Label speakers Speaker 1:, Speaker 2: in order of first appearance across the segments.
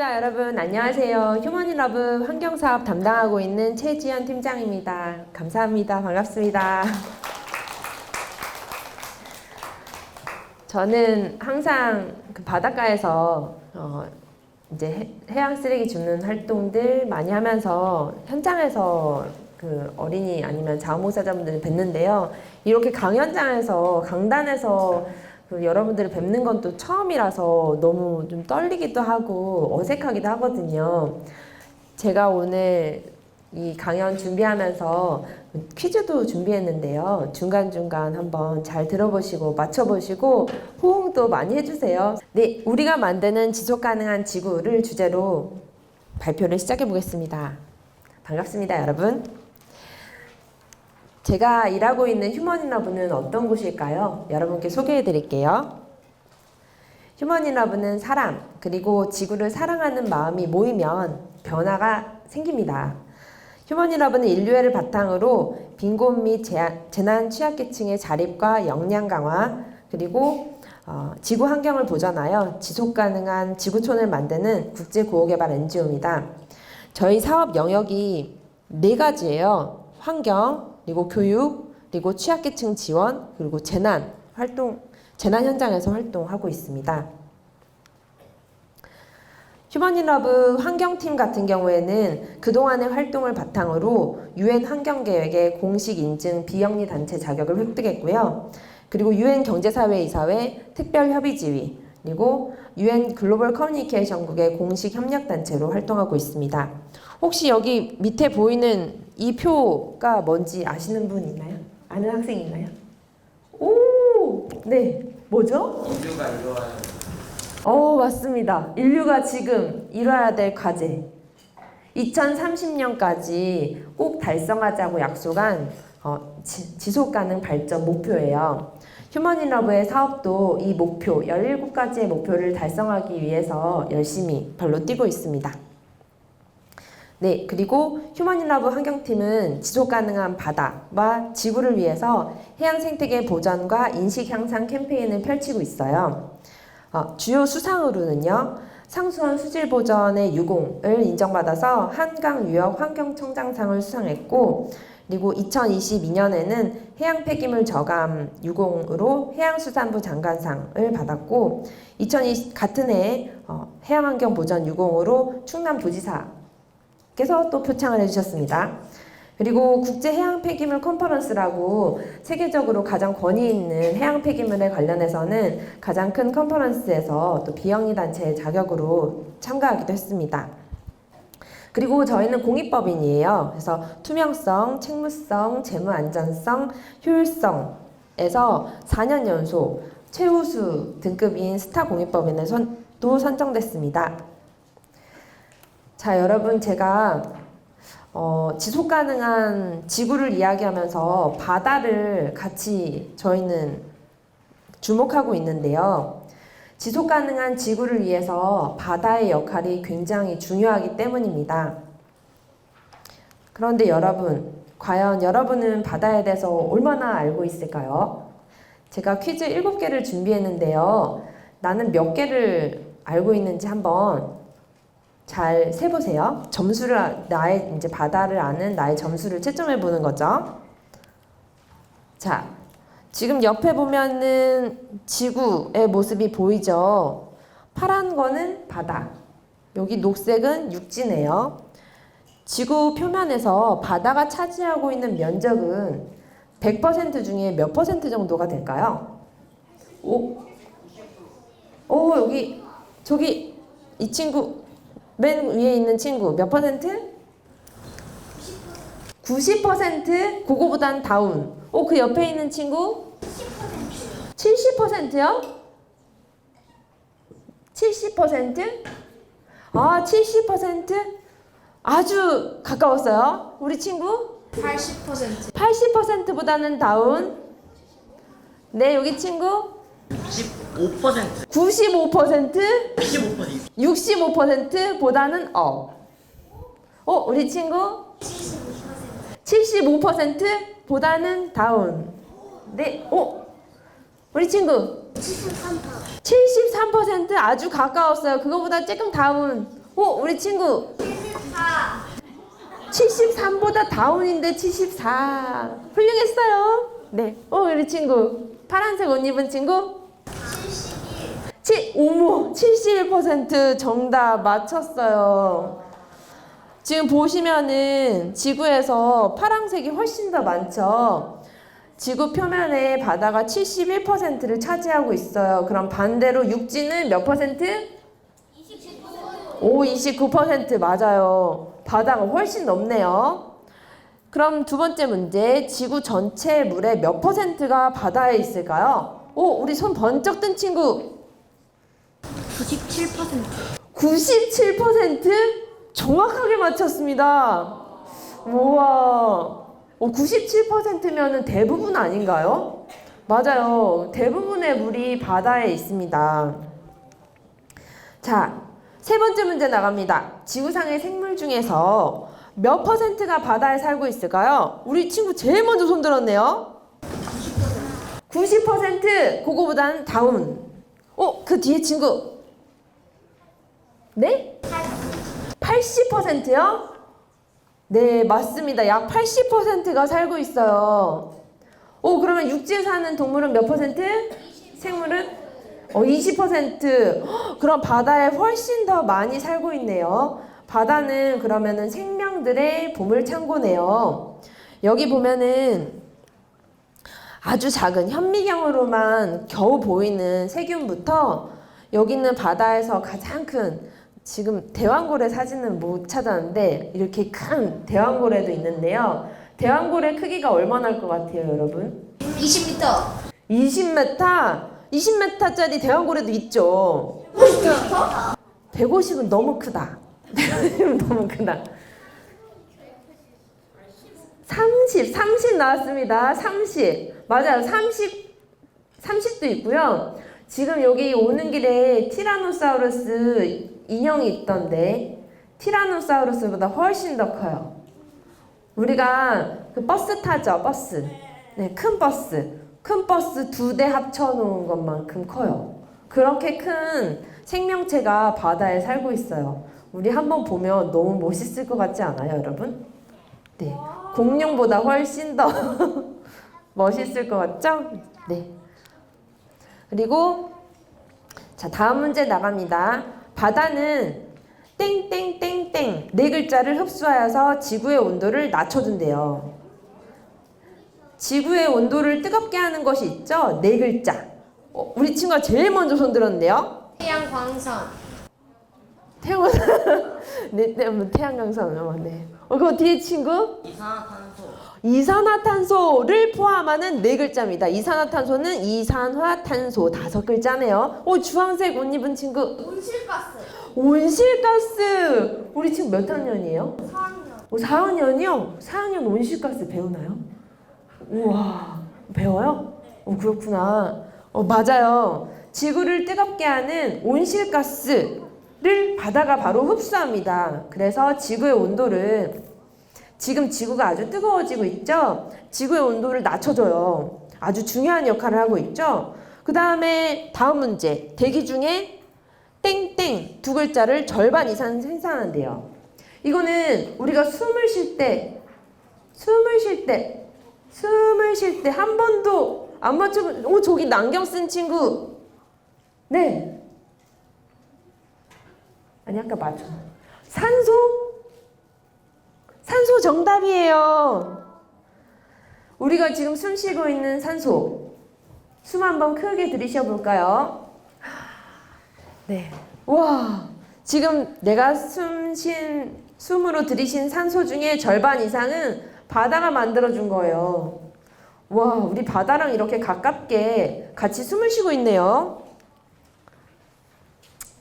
Speaker 1: 반갑습니다. 여러분 안녕하세요. 휴머니러브 환경사업 담당하고 있는 최지연 팀장입니다. 감사합니다. 반갑습니다. 저는 항상 그 바닷가에서 이제 해양 쓰레기 줍는 활동들 많이 하면서 현장에서 그 어린이 아니면 자원봉사자분들을 뵙는데요. 이렇게 강연장에서 강단에서 그 여러분들을 뵙는 건 또 처음이라서 너무 좀 떨리기도 하고 어색하기도 하거든요. 제가 오늘 이 강연 준비하면서 퀴즈도 준비했는데요. 중간중간 한번 잘 들어보시고 맞춰보시고 호응도 많이 해주세요. 네, 우리가 만드는 지속가능한 지구를 주제로 발표를 시작해 보겠습니다. 반갑습니다, 여러분. 제가 일하고 있는 휴머니러브는 어떤 곳일까요? 여러분께 소개해 드릴게요. 휴머니러브는 사람, 그리고 지구를 사랑하는 마음이 모이면 변화가 생깁니다. 휴머니러브는 인류애를 바탕으로 빈곤 및 재난 취약계층의 자립과 역량 강화, 그리고 지구 환경을 보전하여 지속가능한 지구촌을 만드는 국제구호개발 NGO입니다. 저희 사업 영역이 4가지예요. 환경, 그리고 교육, 그리고 취약계층 지원, 그리고 재난 현장에서 활동하고 있습니다. 휴머니러브 환경팀 같은 경우에는 그동안의 활동을 바탕으로 UN 환경계획의 공식 인증 비영리 단체 자격을 획득했고요. 그리고 UN 경제사회이사회 특별협의지위, 그리고 UN 글로벌 커뮤니케이션국의 공식 협력단체로 활동하고 있습니다. 혹시 여기 밑에 보이는 이 표가 뭔지 아시는 분 있나요? 아는 학생 있나요? 오! 네. 뭐죠?
Speaker 2: 인류가 이루어야
Speaker 1: 맞습니다. 인류가 지금 이뤄야 될 과제. 2030년까지 꼭 달성하자고 약속한 지속가능 발전 목표예요. 휴머니러브의 사업도 이 목표, 17가지의 목표를 달성하기 위해서 열심히 발로 뛰고 있습니다. 네, 그리고 휴머니러브 환경팀은 지속가능한 바다와 지구를 위해서 해양 생태계 보전과 인식 향상 캠페인을 펼치고 있어요. 주요 수상으로는요, 상수원 수질 보전의 유공을 인정받아서 한강 유역 환경청장상을 수상했고, 그리고 2022년에는 해양 폐기물 저감 유공으로 해양수산부 장관상을 받았고, 같은 해에 해양환경 보전 유공으로 충남도지사께서 또 표창을 해주셨습니다. 그리고 국제 해양 폐기물 컨퍼런스라고 세계적으로 가장 권위 있는 해양 폐기물에 관련해서는 가장 큰 컨퍼런스에서 또 비영리 단체의 자격으로 참가하기도 했습니다. 그리고 저희는 공익법인이에요. 그래서 투명성, 책무성, 재무 안전성, 효율성에서 4년 연속 최우수 등급인 스타 공익법인에 또 선정됐습니다. 자, 여러분, 제가 지속가능한 지구를 이야기하면서 바다를 같이 저희는 주목하고 있는데요. 지속가능한 지구를 위해서 바다의 역할이 굉장히 중요하기 때문입니다. 그런데 여러분, 과연 여러분은 바다에 대해서 얼마나 알고 있을까요? 제가 퀴즈 7개를 준비했는데요. 나는 몇 개를 알고 있는지 한번 잘 세보세요. 나의 이제 바다를 아는 나의 점수를 채점해 보는 거죠. 자, 지금 옆에 보면은 지구의 모습이 보이죠. 파란 거는 바다, 여기 녹색은 육지네요. 지구 표면에서 바다가 차지하고 있는 면적은 100% 중에 몇 퍼센트 정도가 될까요? 저기 이 친구 맨 위에 있는 친구 몇 퍼센트? 90%? 그거보단 다운. 그 옆에 있는 친구? 70%요? 70%? 70%? 아주 가까웠어요. 우리 친구?
Speaker 3: 80%.
Speaker 1: 80%보다는 다운. 네, 여기 친구?
Speaker 2: 65%.
Speaker 1: 95%?
Speaker 2: 65%.
Speaker 1: 65%보다는 우리 친구? 75%보다는 다운. 네, 우리 친구? 73%. 73% 아주 가까웠어요. 그거보다 조금 다운. 우리 친구 73보다 다운인데 74. 훌륭했어요. 네. 우리 친구 파란색 옷 입은 친구? 71% 정답 맞췄어요. 지금 보시면은 지구에서 파란색이 훨씬 더 많죠. 지구 표면에 바다가 71%를 차지하고 있어요. 그럼 반대로 육지는 몇 퍼센트? 29% 맞아요. 바다가 훨씬 높네요. 그럼 두 번째 문제, 지구 전체 물의 몇 퍼센트가 바다에 있을까요? 우리 손 번쩍 든 친구.
Speaker 3: 97%.
Speaker 1: 97%? 정확하게 맞췄습니다. 우와. 97%면은 대부분 아닌가요? 맞아요. 대부분의 물이 바다에 있습니다. 자, 세 번째 문제 나갑니다. 지구상의 생물 중에서 몇 퍼센트가 바다에 살고 있을까요? 우리 친구 제일 먼저 손 들었네요. 90%. 그거보단 다운. 그 뒤에 친구. 네? 80%요? 네, 맞습니다. 약 80%가 살고 있어요. 그러면 육지에 사는 동물은 몇 퍼센트? 생물은? 20%. 그럼 바다에 훨씬 더 많이 살고 있네요. 바다는 그러면은 생명들의 보물창고네요. 여기 보면은 아주 작은 현미경으로만 겨우 보이는 세균부터 여기 있는 바다에서 가장 큰, 지금 대왕고래 사진은 못 찾았는데 이렇게 큰 대왕고래도 있는데요. 대왕고래 크기가 얼마나 날 것 같아요, 여러분?
Speaker 3: 20m.
Speaker 1: 20m? 20m짜리 대왕고래도 있죠. 150은 너무 크다. 150은 너무 크다. 30 나왔습니다. 30. 맞아요. 30도 있고요. 지금 여기 오는 길에 티라노사우루스 인형이 있던데 티라노사우루스보다 훨씬 더 커요. 우리가 그 버스 타죠, 버스. 네, 큰 버스. 큰 버스 2대 합쳐놓은 것만큼 커요. 그렇게 큰 생명체가 바다에 살고 있어요. 우리 한번 보면 너무 멋있을 것 같지 않아요, 여러분? 네, 공룡보다 훨씬 더 멋있을 것 같죠? 네. 그리고 자, 다음 문제 나갑니다. 바다는 땡땡땡땡 네 글자를 흡수하여서 지구의 온도를 낮춰준대요. 지구의 온도를 뜨겁게 하는 것이 있죠? 네 글자. 우리 친구가 제일 먼저 손 들었는데요.
Speaker 3: 태양광선.
Speaker 1: 태양광선. 네. 그 뒤에 친구?
Speaker 2: 이산화탄소.
Speaker 1: 이산화탄소를 포함하는 네 글자입니다. 이산화탄소는 이산화탄소 5글자네요. 주황색 옷 입은 친구.
Speaker 3: 온실가스.
Speaker 1: 온실가스. 우리 친구 몇 학년이에요?
Speaker 3: 4학년.
Speaker 1: 4학년이요? 4학년 온실가스 배우나요? 우와, 배워요? 그렇구나. 맞아요. 지구를 뜨겁게 하는 온실가스를 바다가 바로 흡수합니다. 그래서 지구의 온도를, 지금 지구가 아주 뜨거워지고 있죠? 지구의 온도를 낮춰줘요. 아주 중요한 역할을 하고 있죠? 그 다음에 다음 문제. 대기 중에 땡땡 두 글자를 절반 이상 생산한대요. 이거는 우리가 숨을 쉴 때 한 번도 안 맞추고, 저기 안경 쓴 친구. 네. 아니, 아까 맞춰. 산소 정답이에요. 우리가 지금 숨 쉬고 있는 산소. 숨 한번 크게 들이쉬어 볼까요? 네. 와, 지금 내가 숨으로 들이신 산소 중에 절반 이상은 바다가 만들어준 거예요. 와, 우리 바다랑 이렇게 가깝게 같이 숨을 쉬고 있네요.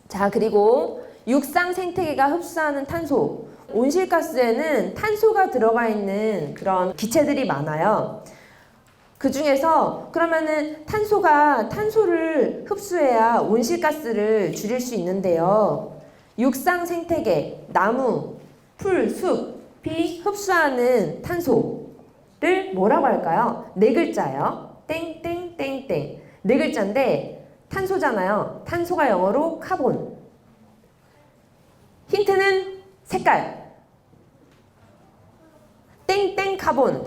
Speaker 1: 자, 그리고 육상 생태계가 흡수하는 탄소. 온실가스에는 탄소가 들어가 있는 그런 기체들이 많아요. 그 중에서 그러면은 탄소를 흡수해야 온실가스를 줄일 수 있는데요. 육상 생태계, 나무, 풀, 숲이 흡수하는 탄소를 뭐라고 할까요? 네 글자예요. 땡땡땡땡. 네 글자인데 탄소잖아요. 탄소가 영어로 카본. 힌트 힌트는 색깔. 땡땡 카본.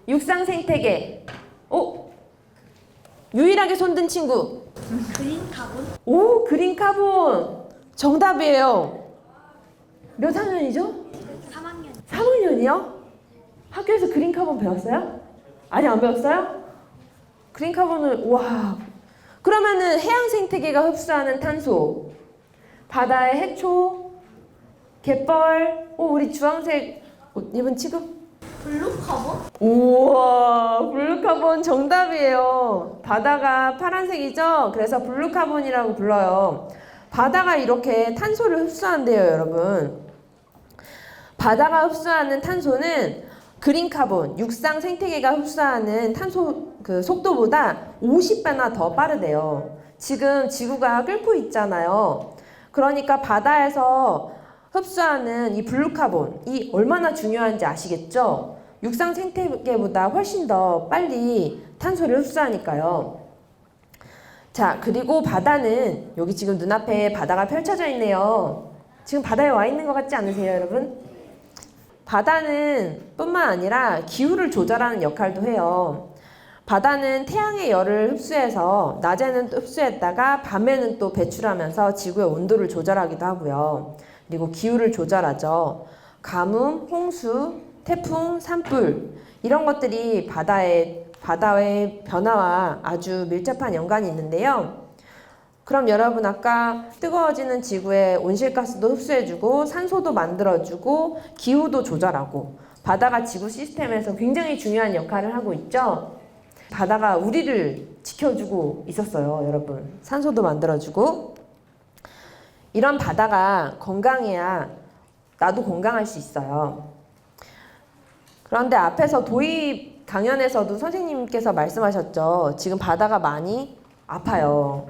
Speaker 1: 육상 생태계. 유일하게 손든 친구.
Speaker 3: 그린 카본.
Speaker 1: 오, 그린 카본. 정답이에요. 몇 학년이죠?
Speaker 3: 3학년.
Speaker 1: 3학년이요? 학교에서 그린 카본 배웠어요? 아니, 안 배웠어요? 그린 카본을, 와. 그러면은 해양 생태계가 흡수하는 탄소. 바다의 해초, 갯벌, 우리 주황색 옷 입은 친구?
Speaker 3: 블루 카본.
Speaker 1: 우와, 블루카본 정답이에요. 바다가 파란색이죠? 그래서 블루카본이라고 불러요. 바다가 이렇게 탄소를 흡수한대요, 여러분. 바다가 흡수하는 탄소는 그린카본, 육상 생태계가 흡수하는 탄소 그 속도보다 50배나 더 빠르대요. 지금 지구가 끓고 있잖아요. 그러니까 바다에서 흡수하는 이 블루카본이 얼마나 중요한지 아시겠죠? 육상 생태계보다 훨씬 더 빨리 탄소를 흡수하니까요. 자, 그리고 바다는 여기 지금 눈앞에 바다가 펼쳐져 있네요. 지금 바다에 와 있는 것 같지 않으세요, 여러분? 바다는 뿐만 아니라 기후를 조절하는 역할도 해요. 바다는 태양의 열을 흡수해서 낮에는 또 흡수했다가 밤에는 또 배출하면서 지구의 온도를 조절하기도 하고요. 그리고 기후를 조절하죠. 가뭄, 홍수, 태풍, 산불 이런 것들이 바다의 변화와 아주 밀접한 연관이 있는데요. 그럼 여러분 아까 뜨거워지는 지구에 온실가스도 흡수해주고 산소도 만들어주고 기후도 조절하고 바다가 지구 시스템에서 굉장히 중요한 역할을 하고 있죠. 바다가 우리를 지켜주고 있었어요, 여러분. 산소도 만들어주고. 이런 바다가 건강해야 나도 건강할 수 있어요. 그런데 앞에서 도입 강연에서도 선생님께서 말씀하셨죠. 지금 바다가 많이 아파요.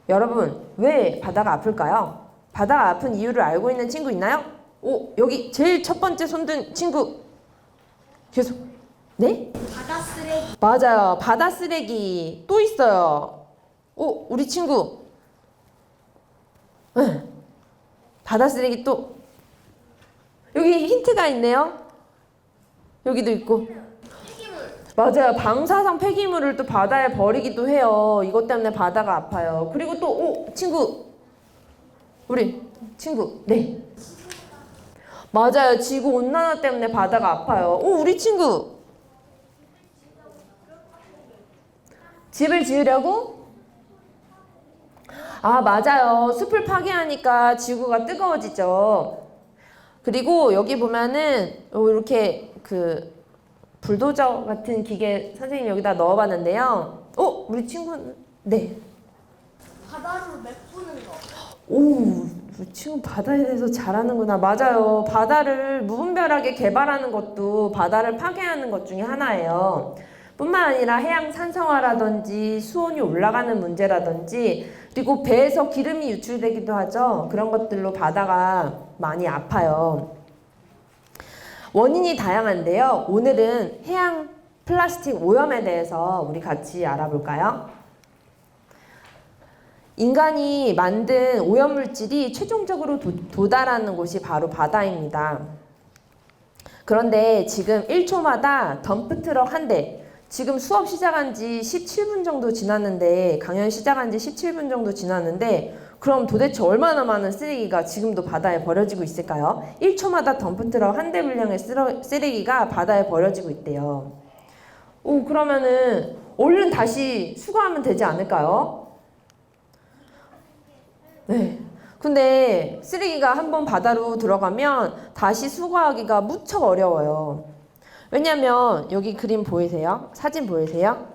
Speaker 1: 여러분, 왜 바다가 아플까요? 바다가 아픈 이유를 알고 있는 친구 있나요? 여기 제일 첫 번째 손든 친구. 계속. 네?
Speaker 3: 바다 쓰레기.
Speaker 1: 맞아요. 바다 쓰레기. 또 있어요. 우리 친구. 네. 바다 쓰레기 또. 여기 힌트가 있네요. 여기도 있고.
Speaker 3: 폐기물.
Speaker 1: 맞아요. 방사성 폐기물을 또 바다에 버리기도 해요. 이것 때문에 바다가 아파요. 그리고 또, 친구. 우리 친구. 네. 맞아요. 지구 온난화 때문에 바다가 아파요. 우리 친구. 집을 지으려고? 아, 맞아요. 숲을 파괴하니까 지구가 뜨거워지죠. 그리고 여기 보면은 이렇게 불도저 같은 기계 선생님 여기다 넣어봤는데요. 우리 친구는 네.
Speaker 3: 바다로 메꾸는 거.
Speaker 1: 우리 친구 바다에 대해서 잘하는구나. 맞아요. 바다를 무분별하게 개발하는 것도 바다를 파괴하는 것 중에 하나예요. 뿐만 아니라 해양 산성화라든지 수온이 올라가는 문제라든지 그리고 배에서 기름이 유출되기도 하죠. 그런 것들로 바다가 많이 아파요. 원인이 다양한데요. 오늘은 해양 플라스틱 오염에 대해서 우리 같이 알아볼까요? 인간이 만든 오염물질이 최종적으로 도달하는 곳이 바로 바다입니다. 그런데 지금 1초마다 덤프트럭 한 대, 지금 수업 시작한 지 17분 정도 지났는데, 강연 시작한 지 17분 정도 지났는데, 그럼 도대체 얼마나 많은 쓰레기가 지금도 바다에 버려지고 있을까요? 1초마다 덤프트럭 한 대 분량의 쓰레기가 바다에 버려지고 있대요. 그러면은 얼른 다시 수거하면 되지 않을까요? 네. 근데 쓰레기가 한번 바다로 들어가면 다시 수거하기가 무척 어려워요. 왜냐면 여기 그림 보이세요? 사진 보이세요?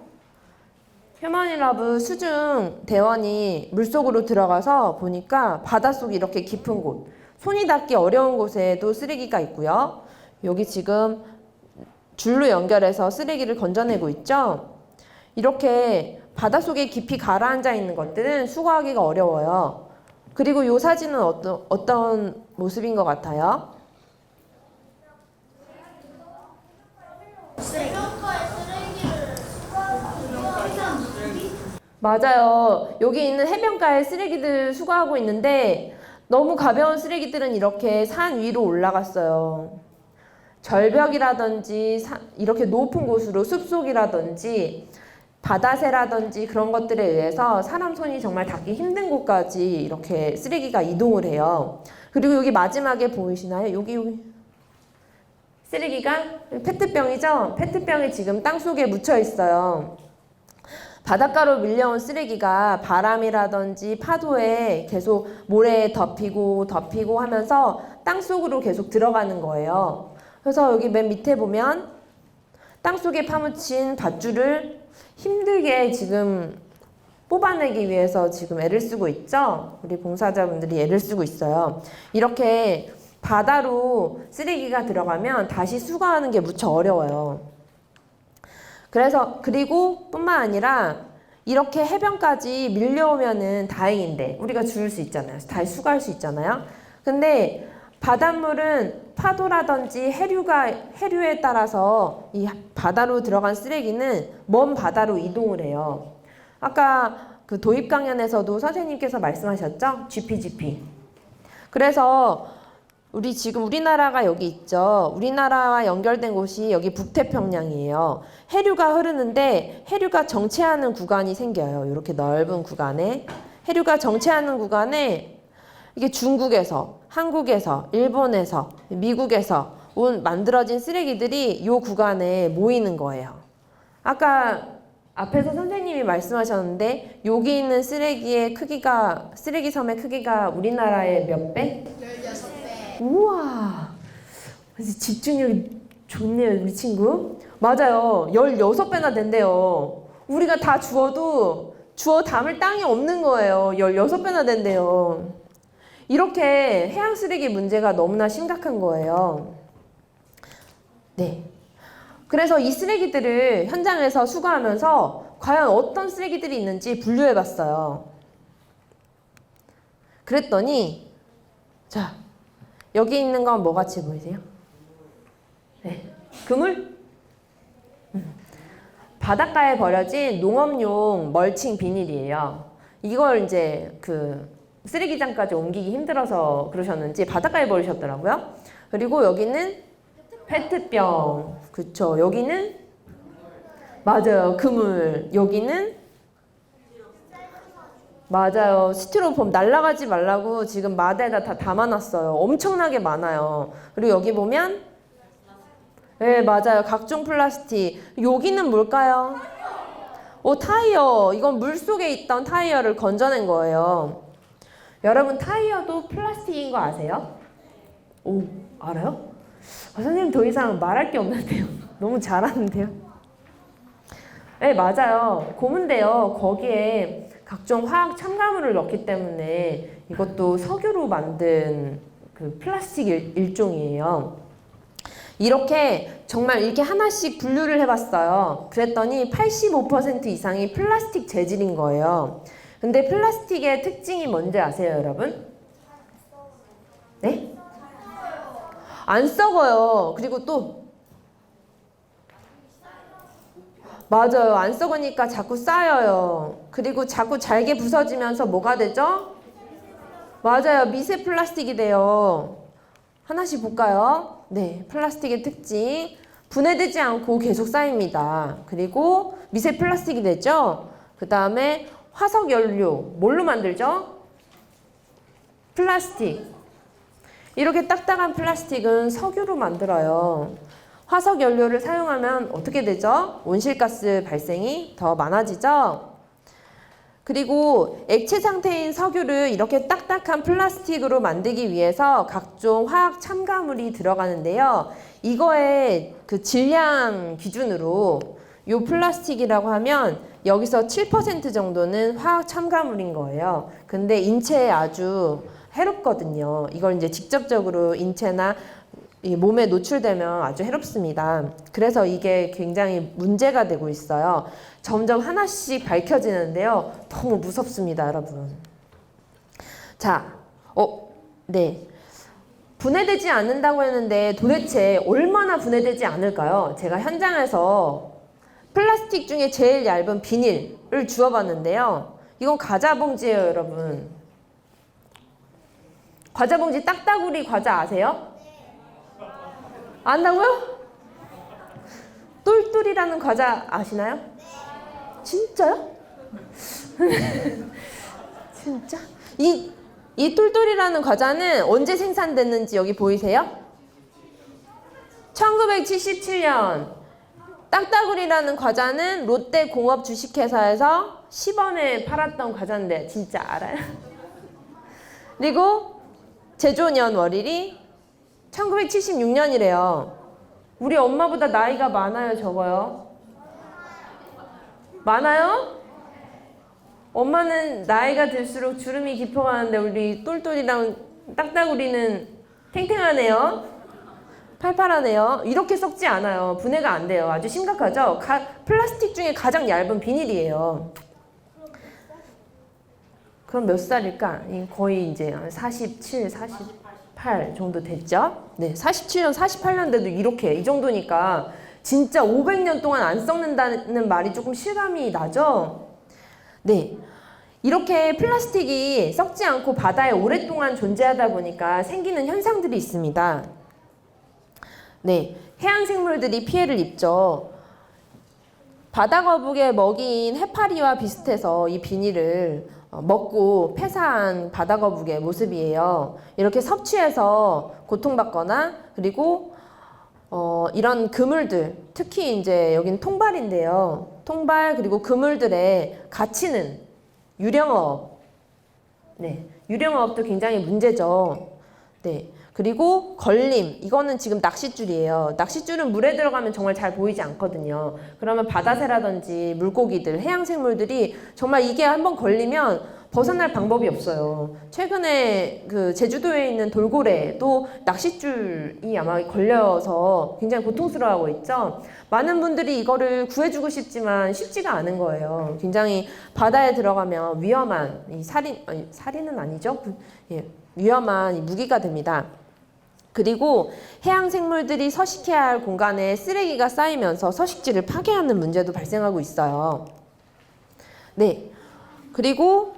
Speaker 1: 휴머니러브 수중 대원이 물속으로 들어가서 보니까 바닷속이 이렇게 깊은 곳, 손이 닿기 어려운 곳에도 쓰레기가 있고요. 여기 지금 줄로 연결해서 쓰레기를 건져내고 있죠. 이렇게 바닷속에 깊이 가라앉아 있는 것들은 수거하기가 어려워요. 그리고 이 사진은 어떤 모습인 것 같아요? 맞아요. 여기 있는 해변가에 쓰레기들 수거하고 있는데 너무 가벼운 쓰레기들은 이렇게 산 위로 올라갔어요. 절벽이라든지 이렇게 높은 곳으로 숲속이라든지 바다새라든지 그런 것들에 의해서 사람 손이 정말 닿기 힘든 곳까지 이렇게 쓰레기가 이동을 해요. 그리고 여기 마지막에 보이시나요? 여기 쓰레기가 페트병이죠? 페트병이 지금 땅속에 묻혀 있어요. 바닷가로 밀려온 쓰레기가 바람이라든지 파도에 계속 모래에 덮이고 하면서 땅속으로 계속 들어가는 거예요. 그래서 여기 맨 밑에 보면 땅속에 파묻힌 밧줄을 힘들게 지금 뽑아내기 위해서 지금 애를 쓰고 있죠? 우리 봉사자분들이 애를 쓰고 있어요. 이렇게 바다로 쓰레기가 들어가면 다시 수거하는 게 무척 어려워요. 그리고 뿐만 아니라 이렇게 해변까지 밀려오면은 다행인데 우리가 줄일 수 있잖아요. 다시 수거할 수 있잖아요. 근데 바닷물은 파도라든지 해류에 따라서 이 바다로 들어간 쓰레기는 먼 바다로 이동을 해요. 아까 그 도입 강연에서도 선생님께서 말씀하셨죠? GPGP. 그래서 지금 우리나라가 여기 있죠. 우리나라와 연결된 곳이 여기 북태평양이에요. 해류가 흐르는데 해류가 정체하는 구간이 생겨요. 이렇게 넓은 구간에. 해류가 정체하는 구간에 이게 중국에서, 한국에서, 일본에서, 미국에서 만들어진 쓰레기들이 이 구간에 모이는 거예요. 아까 앞에서 선생님이 말씀하셨는데 여기 있는 쓰레기 섬의 크기가 우리나라의 몇 배?
Speaker 3: 16배.
Speaker 1: 우와, 집중력이 좋네요, 우리 친구. 맞아요, 16배나 된대요. 우리가 다 주워 담을 땅이 없는 거예요. 16배나 된대요. 이렇게 해양 쓰레기 문제가 너무나 심각한 거예요. 네. 그래서 이 쓰레기들을 현장에서 수거하면서 과연 어떤 쓰레기들이 있는지 분류해 봤어요. 그랬더니, 자, 여기 있는 건 뭐 같이 보이세요? 네. 그물? 바닷가에 버려진 농업용 멀칭 비닐이에요. 이걸 이제 쓰레기장까지 옮기기 힘들어서 그러셨는지 바닷가에 버리셨더라고요. 그리고 여기는 페트병. 그쵸. 여기는 맞아요. 그물. 여기는 맞아요. 스티로폼 날아가지 말라고 지금 마대에다 다 담아놨어요. 엄청나게 많아요. 그리고 여기 보면 네, 맞아요. 각종 플라스틱. 여기는 뭘까요? 타이어. 이건 물속에 있던 타이어를 건져낸 거예요. 여러분, 타이어도 플라스틱인 거 아세요? 오, 알아요? 선생님 더 이상 말할 게 없는데요. 너무 잘하는데요. 네, 맞아요. 고문데요. 거기에 각종 화학 첨가물을 넣기 때문에 이것도 석유로 만든 플라스틱 일종이에요. 이렇게 하나씩 분류를 해봤어요. 그랬더니 85% 이상이 플라스틱 재질인 거예요. 근데 플라스틱의 특징이 뭔지 아세요, 여러분? 네? 안 썩어요. 그리고 또 맞아요. 안 썩으니까 자꾸 쌓여요. 그리고 자꾸 잘게 부서지면서 뭐가 되죠? 맞아요. 미세 플라스틱이 돼요. 하나씩 볼까요? 네, 플라스틱의 특징. 분해되지 않고 계속 쌓입니다. 그리고 미세 플라스틱이 되죠? 그 다음에 화석 연료. 뭘로 만들죠? 플라스틱. 이렇게 딱딱한 플라스틱은 석유로 만들어요. 화석 연료를 사용하면 어떻게 되죠? 온실가스 발생이 더 많아지죠? 그리고 액체 상태인 석유를 이렇게 딱딱한 플라스틱으로 만들기 위해서 각종 화학 첨가물이 들어가는데요. 이거의 질량 기준으로 이 플라스틱이라고 하면 여기서 7% 정도는 화학 첨가물인 거예요. 근데 인체에 아주 해롭거든요. 이걸 이제 직접적으로 인체나 몸에 노출되면 아주 해롭습니다. 그래서 이게 굉장히 문제가 되고 있어요. 점점 하나씩 밝혀지는데요. 너무 무섭습니다, 여러분. 자, 네. 분해되지 않는다고 했는데 도대체 얼마나 분해되지 않을까요? 제가 현장에서 플라스틱 중에 제일 얇은 비닐을 주워봤는데요. 이건 과자 봉지예요, 여러분. 과자 봉지 딱따구리 과자 아세요? 안다고요? 똘똘이라는 과자 아시나요? 진짜요? 진짜? 이 똘똘이라는 과자는 언제 생산됐는지 여기 보이세요? 1977년. 딱따구리라는 과자는 롯데공업 주식회사에서 10원에 팔았던 과자인데 진짜 알아요? 그리고 제조년 월일이 1976년이래요. 우리 엄마보다 나이가 많아요, 적어요? 많아요? 엄마는 나이가 들수록 주름이 깊어가는데 우리 똘똘이랑 딱따구리는 탱탱하네요. 팔팔하네요. 이렇게 썩지 않아요. 분해가 안 돼요. 아주 심각하죠? 플라스틱 중에 가장 얇은 비닐이에요. 그럼 몇 살일까? 거의 이제 47, 48 정도 됐죠? 네, 47년, 48년대도 이렇게 이 정도니까 진짜 500년 동안 안 썩는다는 말이 조금 실감이 나죠? 네, 이렇게 플라스틱이 썩지 않고 바다에 오랫동안 존재하다 보니까 생기는 현상들이 있습니다. 네, 해양생물들이 피해를 입죠. 바다거북의 먹이인 해파리와 비슷해서 이 비닐을 먹고 폐사한 바다거북의 모습이에요. 이렇게 섭취해서 고통받거나 그리고 이런 그물들, 특히 이제 여긴 통발인데요. 통발 그리고 그물들에 갇히는 유령어업. 네, 유령어업도 굉장히 문제죠. 네. 그리고 걸림, 이거는 지금 낚싯줄이에요. 낚싯줄은 물에 들어가면 정말 잘 보이지 않거든요. 그러면 바다새라든지 물고기들, 해양생물들이 정말 이게 한번 걸리면 벗어날 방법이 없어요. 최근에 그 제주도에 있는 돌고래도 낚싯줄이 아마 걸려서 굉장히 고통스러워하고 있죠. 많은 분들이 이거를 구해주고 싶지만 쉽지가 않은 거예요. 굉장히 바다에 들어가면 위험한 살인은 아니죠? 예, 위험한 무기가 됩니다. 그리고 해양 생물들이 서식해야 할 공간에 쓰레기가 쌓이면서 서식지를 파괴하는 문제도 발생하고 있어요. 네. 그리고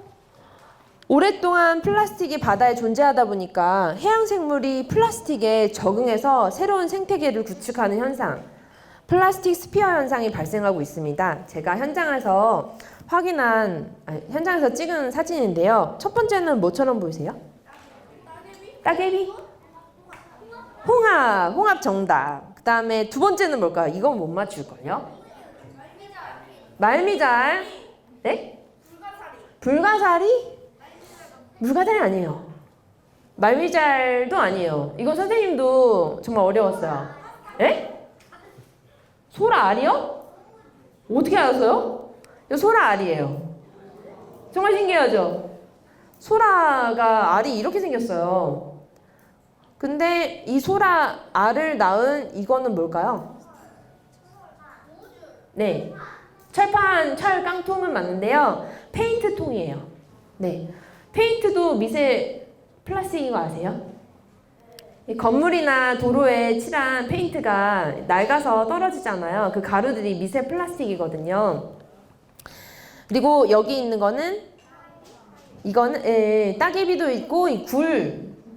Speaker 1: 오랫동안 플라스틱이 바다에 존재하다 보니까 해양 생물이 플라스틱에 적응해서 새로운 생태계를 구축하는 현상, 플라스틱 스피어 현상이 발생하고 있습니다. 제가 현장에서 현장에서 찍은 사진인데요. 첫 번째는 뭐처럼 보이세요? 따개비? 홍합 정답. 그 다음에 두 번째는 뭘까요? 이건 못 맞출걸요? 말미잘. 네? 불가사리? 물가사리 아니에요. 말미잘도 아니에요. 이건 선생님도 정말 어려웠어요. 예? 소라알이요? 어떻게 알았어요? 이거 소라알이에요. 정말 신기하죠? 소라가 알이 이렇게 생겼어요. 근데 이 소라 알을 낳은 이거는 뭘까요? 네, 철 깡통은 맞는데요. 페인트 통이에요. 네, 페인트도 미세 플라스틱인 거 아세요? 이 건물이나 도로에 칠한 페인트가 낡아서 떨어지잖아요. 그 가루들이 미세 플라스틱이거든요. 그리고 여기 있는 거는 이거는 따개비도 있고 이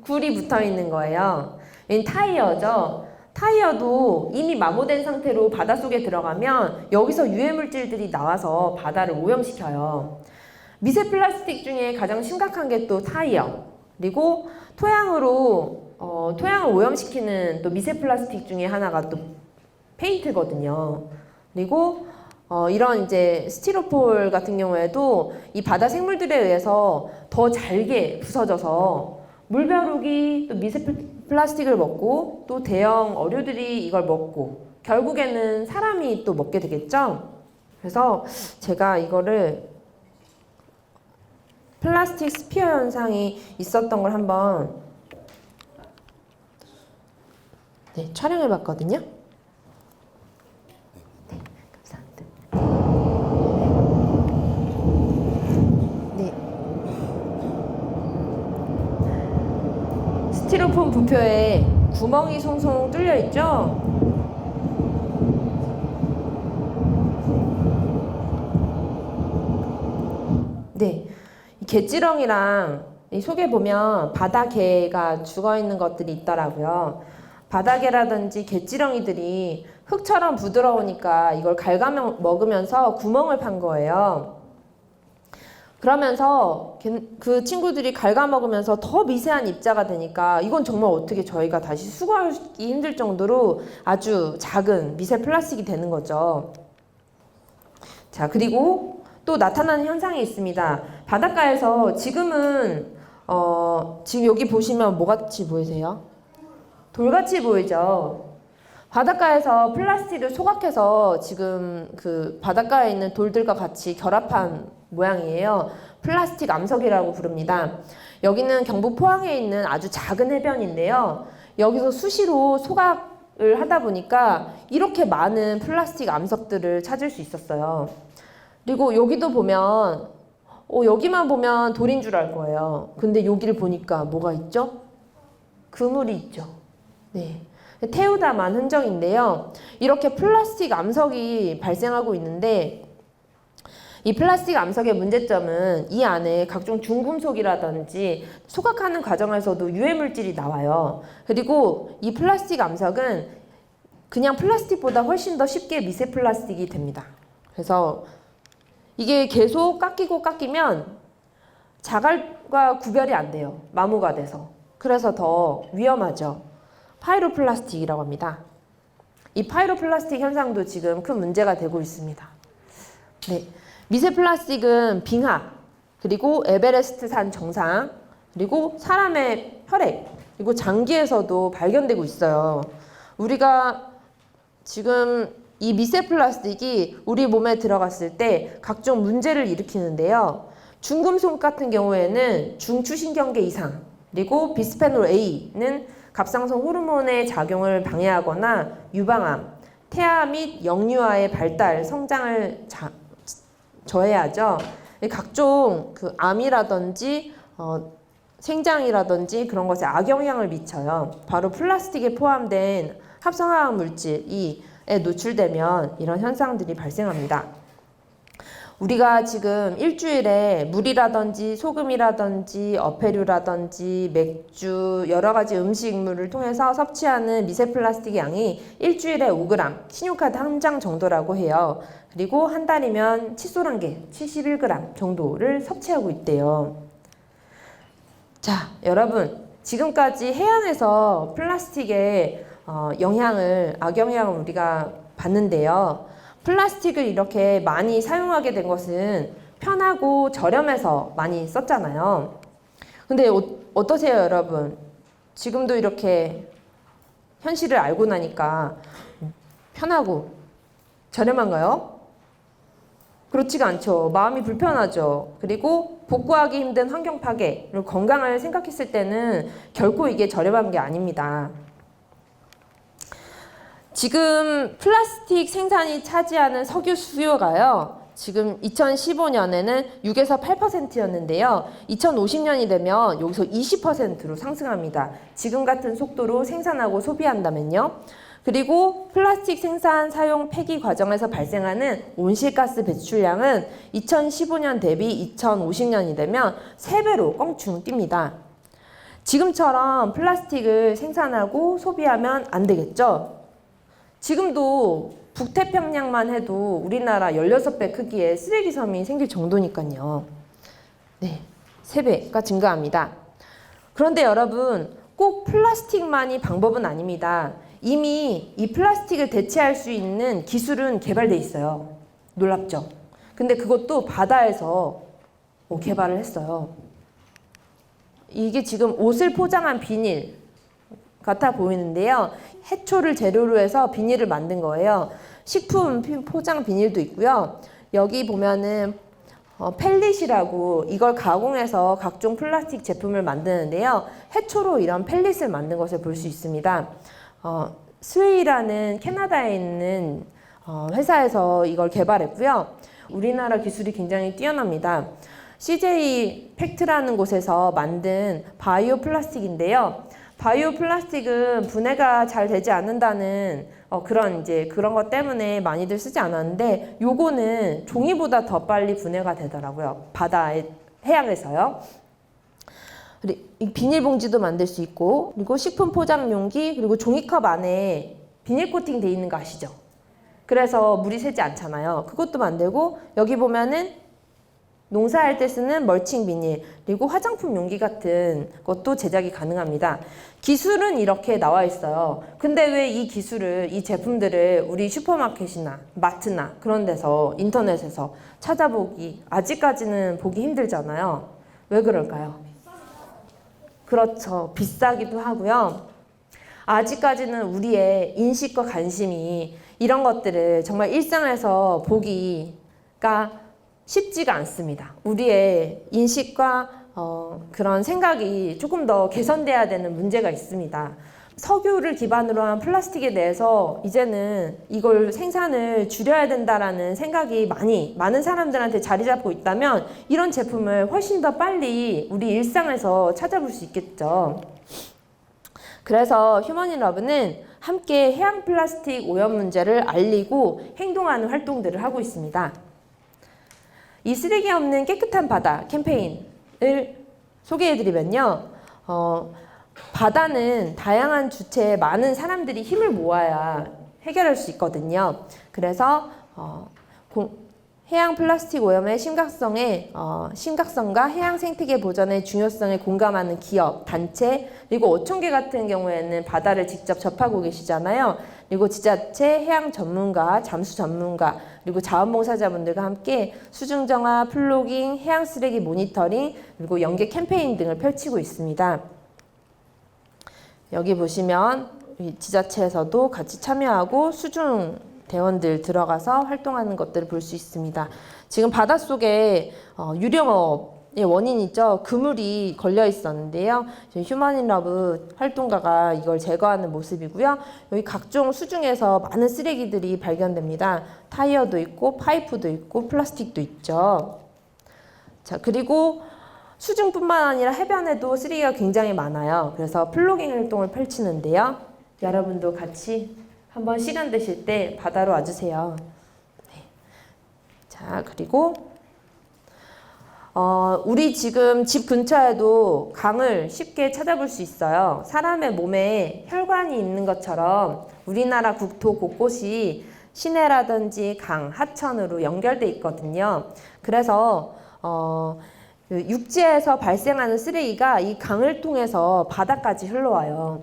Speaker 1: 굴이 붙어 있는 거예요. 얘는 타이어죠. 타이어도 이미 마모된 상태로 바닷속에 들어가면 여기서 유해 물질들이 나와서 바다를 오염시켜요. 미세 플라스틱 중에 가장 심각한 게 또 타이어. 그리고 토양을 오염시키는 또 미세 플라스틱 중에 하나가 또 페인트거든요. 그리고 이런 이제 스티로폴 같은 경우에도 이 바다 생물들에 의해서 더 잘게 부서져서 물벼룩이 또 미세 플라스틱을 먹고 또 대형 어류들이 이걸 먹고 결국에는 사람이 또 먹게 되겠죠. 그래서 제가 이거를 플라스틱 스피어 현상이 있었던 걸 한번 촬영해 봤거든요. 스티로폼 부표에 구멍이 송송 뚫려 있죠? 네. 이 갯지렁이랑 이 속에 보면 바다개가 죽어있는 것들이 있더라고요. 바다개라든지 갯지렁이들이 흙처럼 부드러우니까 이걸 갉아먹으면서 구멍을 판 거예요. 그러면서 그 친구들이 갉아먹으면서 더 미세한 입자가 되니까 이건 정말 어떻게 저희가 다시 수거하기 힘들 정도로 아주 작은 미세 플라스틱이 되는 거죠. 자, 그리고 또 나타나는 현상이 있습니다. 바닷가에서 지금은 지금 여기 보시면 뭐같이 보이세요? 돌같이 보이죠? 바닷가에서 플라스틱을 소각해서 지금 그 바닷가에 있는 돌들과 같이 결합한 모양이에요. 플라스틱 암석이라고 부릅니다. 여기는 경북 포항에 있는 아주 작은 해변인데요. 여기서 수시로 소각을 하다 보니까 이렇게 많은 플라스틱 암석들을 찾을 수 있었어요. 그리고 여기도 보면 여기만 보면 돌인 줄 알 거예요. 근데 여기를 보니까 뭐가 있죠? 그물이 있죠. 네. 태우다만 흔적인데요. 이렇게 플라스틱 암석이 발생하고 있는데 이 플라스틱 암석의 문제점은 이 안에 각종 중금속이라든지 소각하는 과정에서도 유해물질이 나와요. 그리고 이 플라스틱 암석은 그냥 플라스틱보다 훨씬 더 쉽게 미세 플라스틱이 됩니다. 그래서 이게 계속 깎이면 자갈과 구별이 안 돼요. 마모가 돼서. 그래서 더 위험하죠. 파이로플라스틱이라고 합니다. 이 파이로플라스틱 현상도 지금 큰 문제가 되고 있습니다. 네. 미세 플라스틱은 빙하, 그리고 에베레스트산 정상, 그리고 사람의 혈액, 그리고 장기에서도 발견되고 있어요. 우리가 지금 이 미세 플라스틱이 우리 몸에 들어갔을 때 각종 문제를 일으키는데요. 중금속 같은 경우에는 중추신경계 이상, 그리고 비스페놀 A는 갑상선 호르몬의 작용을 방해하거나 유방암, 태아 및 영유아의 발달, 성장을 저해하죠. 각종 그 암이라든지 생장이라든지 그런 것에 악영향을 미쳐요. 바로 플라스틱에 포함된 합성화학 물질에 노출되면 이런 현상들이 발생합니다. 우리가 지금 일주일에 물이라든지 소금이라든지 어패류라든지 맥주 여러 가지 음식물을 통해서 섭취하는 미세 플라스틱 양이 일주일에 5g, 신용카드 한 장 정도라고 해요. 그리고 한 달이면 칫솔 한 개, 71g 정도를 섭취하고 있대요. 자, 여러분, 지금까지 해양에서 플라스틱의 악영향을 우리가 봤는데요. 플라스틱을 이렇게 많이 사용하게 된 것은 편하고 저렴해서 많이 썼잖아요. 근데 어떠세요, 여러분? 지금도 이렇게 현실을 알고 나니까 편하고 저렴한가요? 그렇지가 않죠. 마음이 불편하죠. 그리고 복구하기 힘든 환경 파괴, 그리고 건강을 생각했을 때는 결코 이게 저렴한 게 아닙니다. 지금 플라스틱 생산이 차지하는 석유 수요가요. 지금 2015년에는 6에서 8%였는데요. 2050년이 되면 여기서 20%로 상승합니다. 지금 같은 속도로 생산하고 소비한다면요. 그리고 플라스틱 생산, 사용, 폐기 과정에서 발생하는 온실가스 배출량은 2015년 대비 2050년이 되면 3배로 껑충 뜁니다. 지금처럼 플라스틱을 생산하고 소비하면 안 되겠죠? 지금도 북태평양만 해도 우리나라 16배 크기의 쓰레기 섬이 생길 정도니까요. 네, 3배가 증가합니다. 그런데 여러분, 꼭 플라스틱만이 방법은 아닙니다. 이미 이 플라스틱을 대체할 수 있는 기술은 개발돼 있어요. 놀랍죠? 근데 그것도 바다에서 개발을 했어요. 이게 지금 옷을 포장한 비닐 같아 보이는데요. 해초를 재료로 해서 비닐을 만든 거예요. 식품 포장 비닐도 있고요. 여기 보면은 펠릿이라고 이걸 가공해서 각종 플라스틱 제품을 만드는데요. 해초로 이런 펠릿을 만든 것을 볼 수 있습니다. 스웨이라는 캐나다에 있는 회사에서 이걸 개발했고요. 우리나라 기술이 굉장히 뛰어납니다. CJ 팩트라는 곳에서 만든 바이오 플라스틱인데요. 바이오 플라스틱은 분해가 잘 되지 않는다는 그런 것 때문에 많이들 쓰지 않았는데 요거는 종이보다 더 빨리 분해가 되더라고요. 해양에서요. 이 비닐봉지도 만들 수 있고, 그리고 식품 포장 용기, 그리고 종이컵 안에 비닐 코팅 돼 있는 거 아시죠? 그래서 물이 새지 않잖아요. 그것도 만들고, 여기 보면은 농사할 때 쓰는 멀칭 비닐, 그리고 화장품 용기 같은 것도 제작이 가능합니다. 기술은 이렇게 나와 있어요. 근데 왜 이 기술을, 이 제품들을 우리 슈퍼마켓이나 마트나 그런 데서 인터넷에서 찾아보기 아직까지는 보기 힘들잖아요. 왜 그럴까요? 그렇죠. 비싸기도 하고요. 아직까지는 우리의 인식과 관심이 이런 것들을 정말 일상에서 보기가 쉽지가 않습니다. 우리의 인식과 그런 생각이 조금 더 개선돼야 되는 문제가 있습니다. 석유를 기반으로 한 플라스틱에 대해서 이제는 이걸 생산을 줄여야 된다라는 생각이 많은 사람들한테 자리 잡고 있다면 이런 제품을 훨씬 더 빨리 우리 일상에서 찾아볼 수 있겠죠. 그래서 휴먼인러브는 함께 해양 플라스틱 오염 문제를 알리고 행동하는 활동들을 하고 있습니다. 이 쓰레기 없는 깨끗한 바다 캠페인을 소개해드리면요. 바다는 다양한 주체의 많은 사람들이 힘을 모아야 해결할 수 있거든요. 그래서 해양 플라스틱 오염의 심각성과 해양 생태계 보전의 중요성에 공감하는 기업, 단체, 그리고 어촌계 같은 경우에는 바다를 직접 접하고 계시잖아요. 그리고 지자체, 해양 전문가, 잠수 전문가, 그리고 자원봉사자분들과 함께 수중 정화, 플로깅, 해양 쓰레기 모니터링, 그리고 연계 캠페인 등을 펼치고 있습니다. 여기 보시면 지자체에서도 같이 참여하고 수중 대원들 들어가서 활동하는 것들을 볼 수 있습니다. 지금 바닷속에 유령업의 원인이죠. 그물이 걸려 있었는데요. 휴먼인러브 활동가가 이걸 제거하는 모습이고요. 여기 각종 수중에서 많은 쓰레기들이 발견됩니다. 타이어도 있고 파이프도 있고 플라스틱도 있죠. 자, 그리고 수중뿐만 아니라 해변에도 쓰레기가 굉장히 많아요. 그래서 플로깅 활동을 펼치는데요. 여러분도 같이 한번 시간 되실 때 바다로 와주세요. 네. 자, 그리고 우리 지금 집 근처에도 강을 쉽게 찾아볼 수 있어요. 사람의 몸에 혈관이 있는 것처럼 우리나라 국토 곳곳이 시내라든지 강, 하천으로 연결돼 있거든요. 그래서 육지에서 발생하는 쓰레기가 이 강을 통해서 바다까지 흘러와요.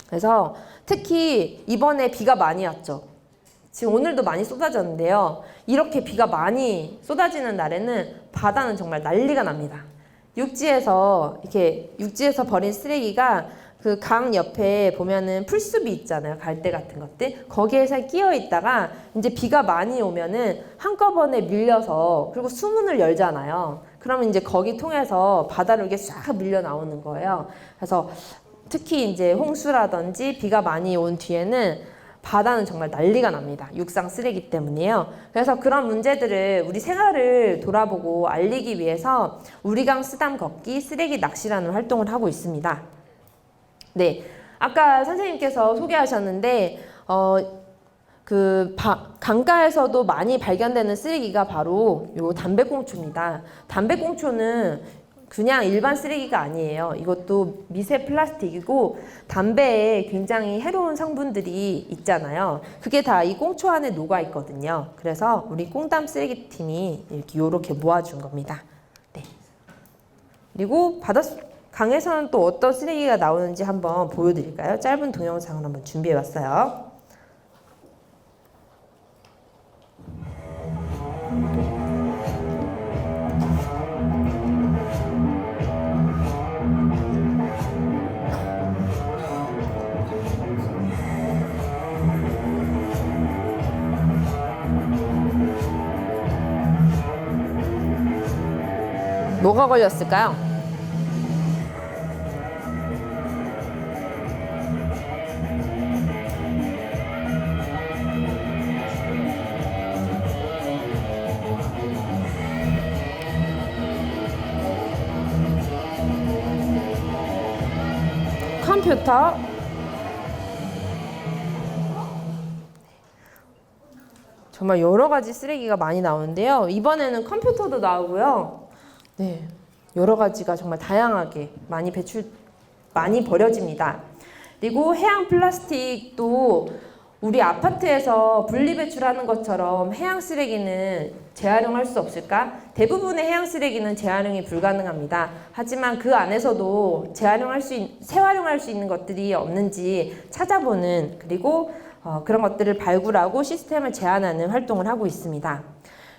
Speaker 1: 그래서 특히 이번에 비가 많이 왔죠. 지금 오늘도 많이 쏟아졌는데요. 이렇게 비가 많이 쏟아지는 날에는 바다는 정말 난리가 납니다. 육지에서 버린 쓰레기가 그 강 옆에 보면은 풀숲이 있잖아요. 갈대 같은 것들. 거기에서 끼어 있다가 이제 비가 많이 오면은 한꺼번에 밀려서 그리고 수문을 열잖아요. 그러면 이제 거기 통해서 바다로 이렇게 싹 밀려 나오는 거예요. 그래서 특히 이제 홍수라든지 비가 많이 온 뒤에는 바다는 정말 난리가 납니다. 육상 쓰레기 때문이에요. 그래서 그런 문제들을 우리 생활을 돌아보고 알리기 위해서 우리강 쓰담 걷기 쓰레기 낚시라는 활동을 하고 있습니다. 네, 아까 선생님께서 소개하셨는데 강가에서도 많이 발견되는 쓰레기가 바로 요 담배꽁초입니다. 담배꽁초는 그냥 일반 쓰레기가 아니에요. 이것도 미세 플라스틱이고 담배에 굉장히 해로운 성분들이 있잖아요. 그게 다 이 꽁초 안에 녹아 있거든요. 그래서 우리 꽁담 쓰레기팀이 이렇게 모아준 겁니다. 네. 그리고 강에서는 또 어떤 쓰레기가 나오는지 한번 보여드릴까요? 짧은 동영상을 한번 준비해봤어요. 뭐가 걸렸을까요? 컴퓨터, 정말 여러 가지 쓰레기가 많이 나오는데요. 이번에는 컴퓨터도 나오고요. 네, 여러 가지가 정말 다양하게 많이 버려집니다. 그리고 해양 플라스틱도 우리 아파트에서 분리배출하는 것처럼 해양 쓰레기는 재활용할 수 없을까? 대부분의 해양 쓰레기는 재활용이 불가능합니다. 하지만 그 안에서도 재활용할 수 있는 것들이 없는지 찾아보는, 그리고 그런 것들을 발굴하고 시스템을 제안하는 활동을 하고 있습니다.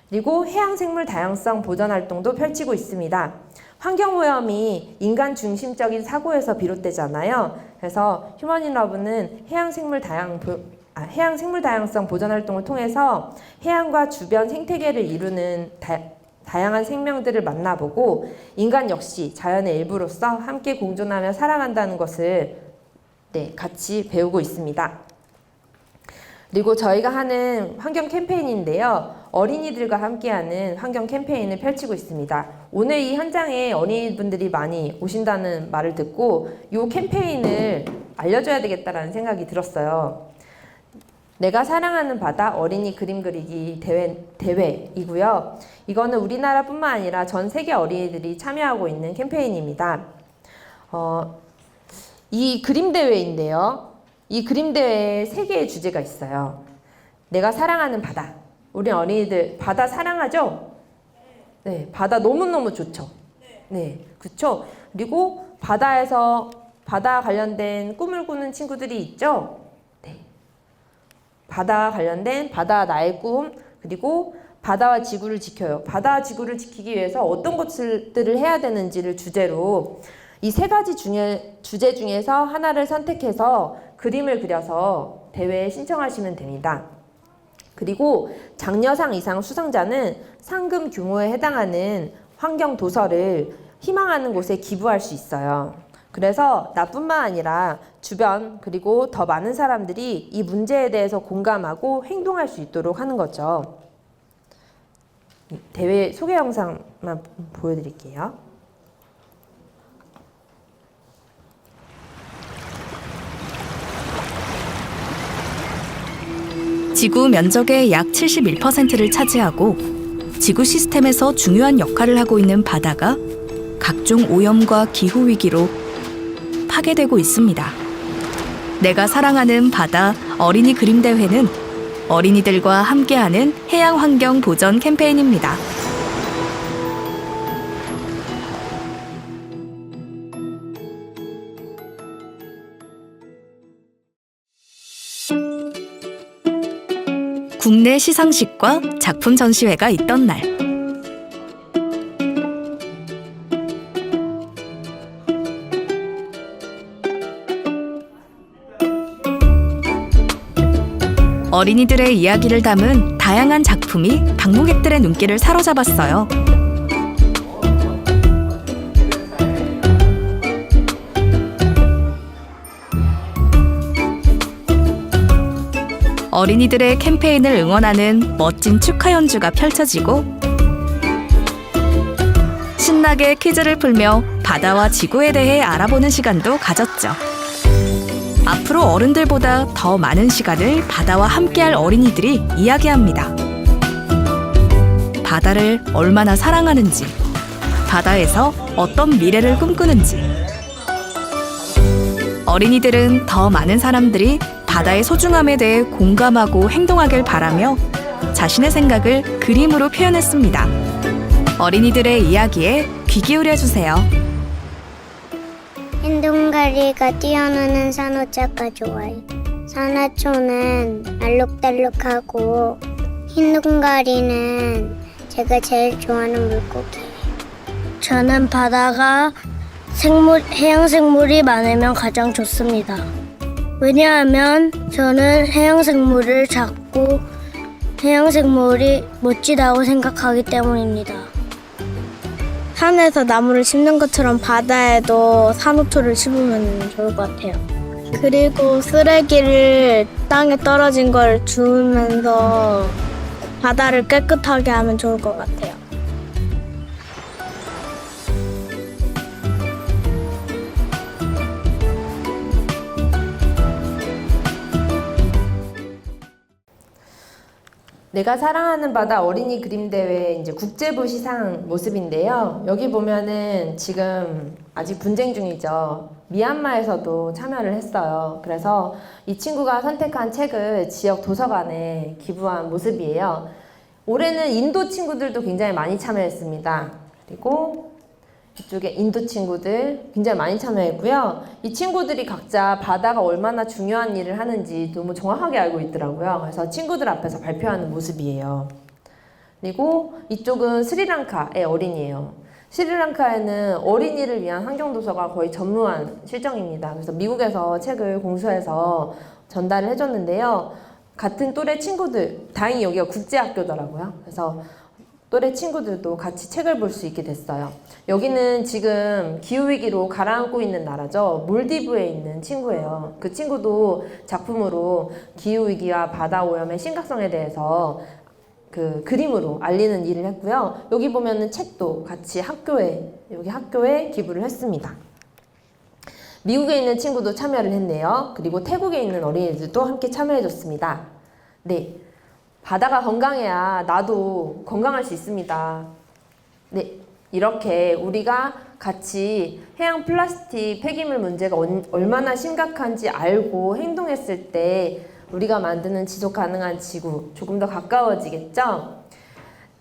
Speaker 1: 그리고 해양생물 다양성 보전 활동도 펼치고 있습니다. 환경오염이 인간 중심적인 사고에서 비롯되잖아요. 그래서 휴먼인러브는 해양생물 다양성 보전 활동을 통해서 해양과 주변 생태계를 이루는 다양한 생명들을 만나보고 인간 역시 자연의 일부로서 함께 공존하며 살아간다는 것을 같이 배우고 있습니다. 그리고 저희가 하는 환경 캠페인인데요. 어린이들과 함께하는 환경 캠페인을 펼치고 있습니다. 오늘 이 현장에 어린이분들이 많이 오신다는 말을 듣고 이 캠페인을 알려줘야 되겠다라는 생각이 들었어요. 내가 사랑하는 바다 어린이 그림 그리기 대회이고요. 이거는 우리나라뿐만 아니라 전 세계 어린이들이 참여하고 있는 캠페인입니다. 이 그림 대회인데요. 이 그림 대회에 3개의 주제가 있어요. 내가 사랑하는 바다. 우리 어린이들 바다 사랑하죠? 네, 바다 너무너무 좋죠? 네, 그렇죠? 그리고 바다 관련된 꿈을 꾸는 친구들이 있죠? 네. 바다 관련된 바다 나의 꿈, 그리고 바다와 지구를 지켜요. 바다와 지구를 지키기 위해서 어떤 것들을 해야 되는지를 주제로 이 3가지 주제 중에서 하나를 선택해서 그림을 그려서 대회에 신청하시면 됩니다. 그리고 장려상 이상 수상자는 상금 규모에 해당하는 환경 도서를 희망하는 곳에 기부할 수 있어요. 그래서 나뿐만 아니라 주변 그리고 더 많은 사람들이 이 문제에 대해서 공감하고 행동할 수 있도록 하는 거죠. 대회 소개 영상만 보여드릴게요.
Speaker 4: 지구 면적의 약 71%를 차지하고 지구 시스템에서 중요한 역할을 하고 있는 바다가 각종 오염과 기후위기로 파괴되고 있습니다. 내가 사랑하는 바다 어린이 그림 대회는 어린이들과 함께하는 해양 환경 보전 캠페인입니다. 국내 시상식과 작품 전시회가 있던 날. 어린이들의 이야기를 담은 다양한 작품이 방문객들의 눈길을 사로잡았어요. 어린이들의 캠페인을 응원하는 멋진 축하 연주가 펼쳐지고 신나게 퀴즈를 풀며 바다와 지구에 대해 알아보는 시간도 가졌죠. 앞으로 어른들보다 더 많은 시간을 바다와 함께할 어린이들이 이야기합니다. 바다를 얼마나 사랑하는지, 바다에서 어떤 미래를 꿈꾸는지. 어린이들은 더 많은 사람들이 바다의 소중함에 대해 공감하고 행동하길 바라며 자신의 생각을 그림으로 표현했습니다. 어린이들의 이야기에 귀 기울여주세요.
Speaker 5: 흰동가리가 뛰어노는 산호초가 좋아요. 산호초는 알록달록하고 흰동가리는 제가 제일 좋아하는 물고기예요.
Speaker 6: 저는 바다가 해양생물이 많으면 가장 좋습니다. 왜냐하면 저는 해양생물을 작고 해양생물이 멋지다고 생각하기 때문입니다. 산에서 나무를 심는 것처럼 바다에도 산호초를 심으면 좋을 것 같아요. 그리고 쓰레기를 땅에 떨어진 걸 주우면서 바다를 깨끗하게 하면 좋을 것 같아요.
Speaker 1: 내가 사랑하는 바다 어린이 그림 대회 이제 국제부 시상 모습인데요. 여기 보면은 지금 아직 분쟁 중이죠. 미얀마에서도 참여를 했어요. 그래서 이 친구가 선택한 책을 지역 도서관에 기부한 모습이에요. 올해는 인도 친구들도 굉장히 많이 참여했습니다. 그리고 이쪽에 인도 친구들 굉장히 많이 참여했고요. 이 친구들이 각자 바다가 얼마나 중요한 일을 하는지 너무 정확하게 알고 있더라고요. 그래서 친구들 앞에서 발표하는 모습이에요. 그리고 이쪽은 스리랑카의 어린이에요. 스리랑카에는 어린이를 위한 환경도서가 거의 전무한 실정입니다. 그래서 미국에서 책을 공수해서 전달을 해줬는데요. 같은 또래 친구들, 다행히 여기가 국제학교더라고요. 그래서 또래 친구들도 같이 책을 볼 수 있게 됐어요. 여기는 지금 기후위기로 가라앉고 있는 나라죠. 몰디브에 있는 친구예요. 그 친구도 작품으로 기후위기와 바다오염의 심각성에 대해서 그 그림으로 알리는 일을 했고요. 여기 보면은 책도 같이 여기 학교에 기부를 했습니다. 미국에 있는 친구도 참여를 했네요. 그리고 태국에 있는 어린이들도 함께 참여해줬습니다. 네. 바다가 건강해야 나도 건강할 수 있습니다. 네, 이렇게 우리가 같이 해양 플라스틱 폐기물 문제가 얼마나 심각한지 알고 행동했을 때 우리가 만드는 지속 가능한 지구 조금 더 가까워지겠죠?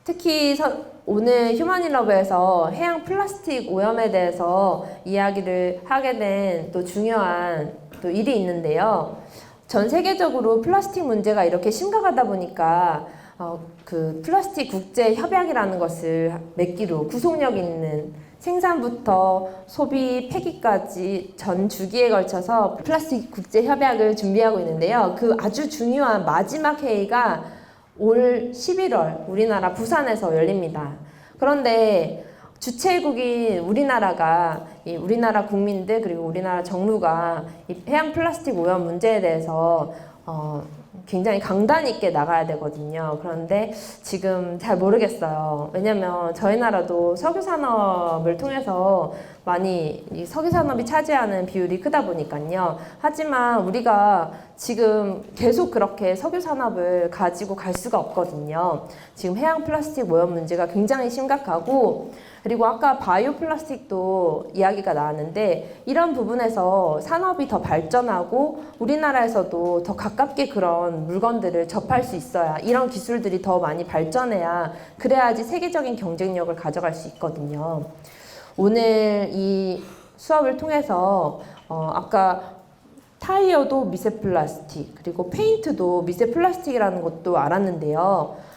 Speaker 1: 특히 오늘 휴먼인러브에서 해양 플라스틱 오염에 대해서 이야기를 하게 된 또 중요한 또 일이 있는데요. 전 세계적으로 플라스틱 문제가 이렇게 심각하다 보니까 그 플라스틱 국제 협약이라는 것을 맺기로 구속력 있는 생산부터 소비, 폐기까지 전 주기에 걸쳐서 플라스틱 국제 협약을 준비하고 있는데요. 그 아주 중요한 마지막 회의가 올 11월 우리나라 부산에서 열립니다. 그런데 주최국인 우리나라가 우리나라 국민들 그리고 우리나라 정부가 이 해양 플라스틱 오염 문제에 대해서 굉장히 강단 있게 나가야 되거든요. 그런데 지금 잘 모르겠어요. 왜냐면 저희 나라도 석유 산업을 통해서 많이 이 석유 산업이 차지하는 비율이 크다 보니까요. 하지만 우리가 지금 계속 그렇게 석유 산업을 가지고 갈 수가 없거든요. 지금 해양 플라스틱 오염 문제가 굉장히 심각하고 그리고 아까 바이오 플라스틱도 이야기가 나왔는데 이런 부분에서 산업이 더 발전하고 우리나라에서도 더 가깝게 그런 물건들을 접할 수 있어야 이런 기술들이 더 많이 발전해야 그래야지 세계적인 경쟁력을 가져갈 수 있거든요. 오늘 이 수업을 통해서 아까 타이어도 미세 플라스틱 그리고 페인트도 미세 플라스틱이라는 것도 알았는데요.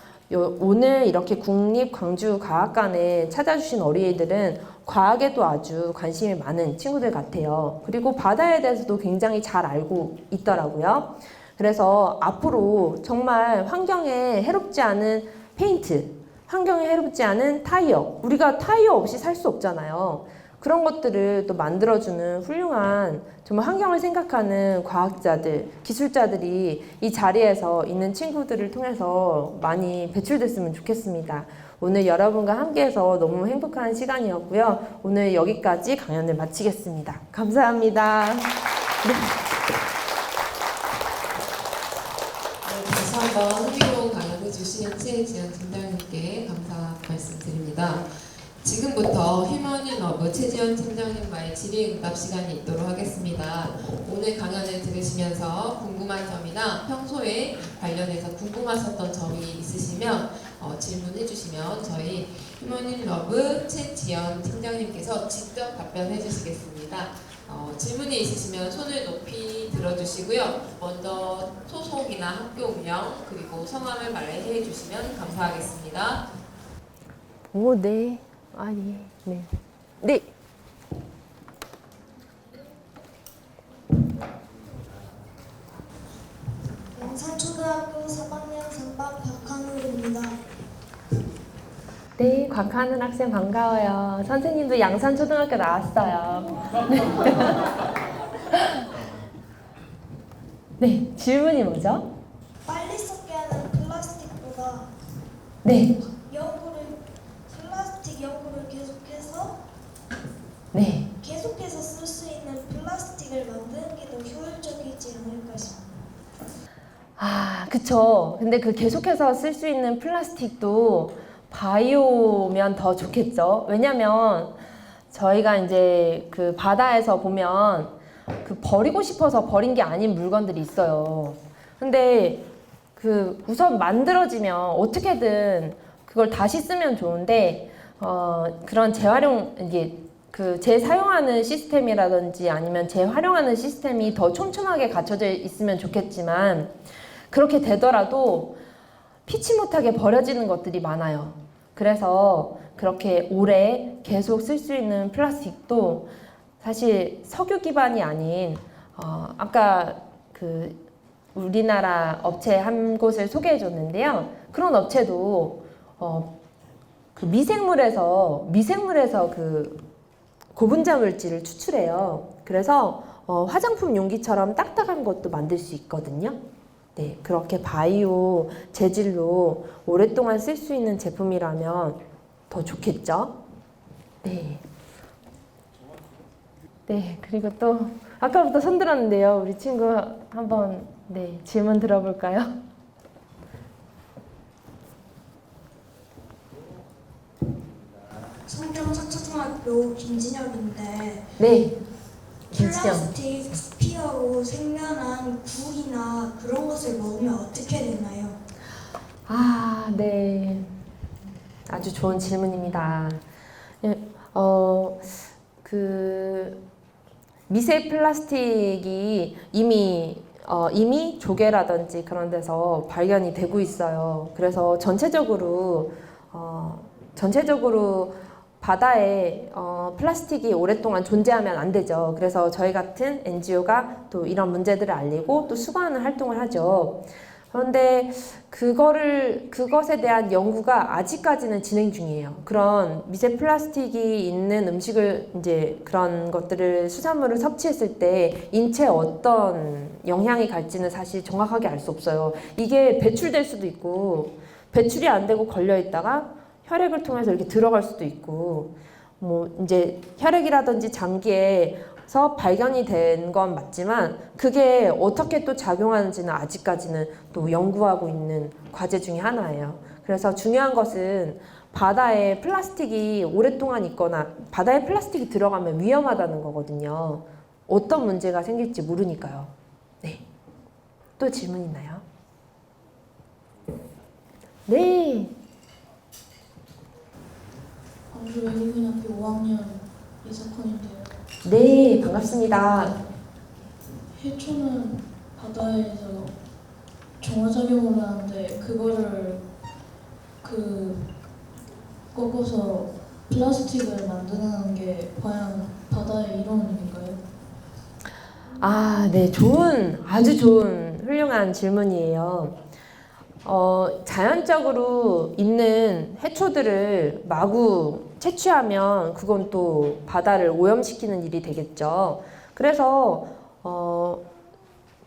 Speaker 1: 오늘 이렇게 국립광주과학관에 찾아주신 어린이들은 과학에도 아주 관심이 많은 친구들 같아요. 그리고 바다에 대해서도 굉장히 잘 알고 있더라고요. 그래서 앞으로 정말 환경에 해롭지 않은 페인트, 환경에 해롭지 않은 타이어, 우리가 타이어 없이 살 수 없잖아요. 그런 것들을 또 만들어주는 훌륭한 정말 환경을 생각하는 과학자들, 기술자들이 이 자리에서 있는 친구들을 통해서 많이 배출됐으면 좋겠습니다. 오늘 여러분과 함께해서 너무 행복한 시간이었고요. 오늘 여기까지 강연을 마치겠습니다. 감사합니다.
Speaker 7: 다시 한번 흥미로운 강연을 주신 최지연 팀장님께 감사 말씀드립니다. 지금부터 휴먼인러브 최지연 팀장님과의 질의응답 시간이 있도록 하겠습니다. 오늘 강연을 들으시면서 궁금한 점이나 평소에 관련해서 궁금하셨던 점이 있으시면 질문해 주시면 저희 휴먼인러브 최지연 팀장님께서 직접 답변해 주시겠습니다. 질문이 있으시면 손을 높이 들어주시고요. 먼저 소속이나 학교명 그리고 성함을 말해 주시면 감사하겠습니다.
Speaker 1: 오, 네. 아, 예. 네. 네.
Speaker 3: 양산초등학교 3학년 3반 박한울입니다.
Speaker 1: 네, 곽하늘 학생 반가워요. 선생님도 양산초등학교 나왔어요. 네, 질문이 뭐죠?
Speaker 3: 빨리 썩게 하는 플라스틱보다
Speaker 1: 네,
Speaker 3: 플라스틱 연구를 계속해서 쓸 수 있는 플라스틱을 만드는 게 더 효율적이지 않을까 싶습니다.
Speaker 1: 그쵸. 근데 그 계속해서 쓸 수 있는 플라스틱도 바이오면 더 좋겠죠. 왜냐면 저희가 이제 그 바다에서 보면 그 버리고 싶어서 버린 게 아닌 물건들이 있어요. 근데 그 우선 만들어지면 어떻게든 그걸 다시 쓰면 좋은데 그런 재활용 이게 그 재사용하는 시스템이라든지 아니면 재활용하는 시스템이 더 촘촘하게 갖춰져 있으면 좋겠지만 그렇게 되더라도 피치 못하게 버려지는 것들이 많아요. 그래서 그렇게 오래 계속 쓸 수 있는 플라스틱도 사실 석유 기반이 아닌 아까 그 우리나라 업체 한 곳을 소개해 줬는데요. 그런 업체도 그 미생물에서 그 고분자 물질을 추출해요. 그래서 화장품 용기처럼 딱딱한 것도 만들 수 있거든요. 네, 그렇게 바이오 재질로 오랫동안 쓸 수 있는 제품이라면 더 좋겠죠? 네. 네, 그리고 또 아까부터 손 들었는데요. 우리 친구 한번 네, 질문 들어볼까요?
Speaker 3: 성경 사초등학교 김진혁인데
Speaker 1: 네, 김치영.
Speaker 3: 플라스틱 스피어로 생겨난 굴이나 그런 것을 먹으면 어떻게 되나요?
Speaker 1: 아, 네. 아주 좋은 질문입니다. 예, 그 미세 플라스틱이 이미 조개라든지 그런 데서 발견이 되고 있어요. 그래서 전체적으로 바다에 플라스틱이 오랫동안 존재하면 안 되죠. 그래서 저희 같은 NGO가 또 이런 문제들을 알리고 또 수거하는 활동을 하죠. 그런데 그것에 대한 연구가 아직까지는 진행 중이에요. 그런 미세 플라스틱이 있는 음식을 이제 그런 것들을 수산물을 섭취했을 때 인체에 어떤 영향이 갈지는 사실 정확하게 알 수 없어요. 이게 배출될 수도 있고 배출이 안 되고 걸려 있다가 혈액을 통해서 이렇게 들어갈 수도 있고 뭐 이제 혈액이라든지 장기에서 발견이 된 건 맞지만 그게 어떻게 또 작용하는지는 아직까지는 또 연구하고 있는 과제 중에 하나예요. 그래서 중요한 것은 바다에 플라스틱이 오랫동안 있거나 바다에 플라스틱이 들어가면 위험하다는 거거든요. 어떤 문제가 생길지 모르니까요. 네. 또 질문 있나요? 네.
Speaker 8: 광주 외국인학교 5학년 이석헌인데요.
Speaker 1: 네, 반갑습니다.
Speaker 8: 해초는 바다에서 정화작용을 하는데 그거를 꺾어서 플라스틱을 만드는 게 과연 바다에 이로운 일인가요?
Speaker 1: 아, 네, 아주 좋은 훌륭한 질문이에요. 자연적으로 있는 해초들을 마구 채취하면 그건 또 바다를 오염시키는 일이 되겠죠. 그래서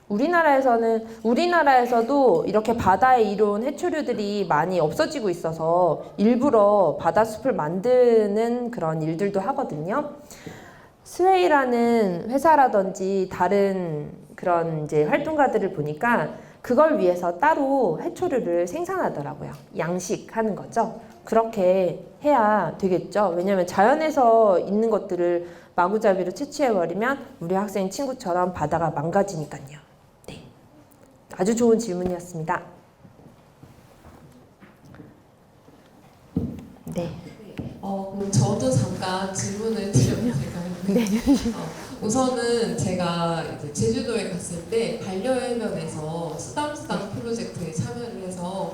Speaker 1: 우리나라에서도 이렇게 바다에 이로운 해초류들이 많이 없어지고 있어서 일부러 바다숲을 만드는 그런 일들도 하거든요. 스웨이라는 회사라든지 다른 그런 이제 활동가들을 보니까 그걸 위해서 따로 해초류를 생산하더라고요. 양식하는 거죠. 그렇게 해야 되겠죠. 왜냐하면 자연에서 있는 것들을 마구잡이로 채취해버리면 우리 학생 친구처럼 바다가 망가지니까요. 네, 아주 좋은 질문이었습니다. 네.
Speaker 7: 그럼 저도 잠깐 질문을 드려도 될까요?
Speaker 1: 네.
Speaker 7: 우선은 제가 이제 제주도에 갔을 때 반려해변에서 쓰담쓰담 프로젝트에 참여를 해서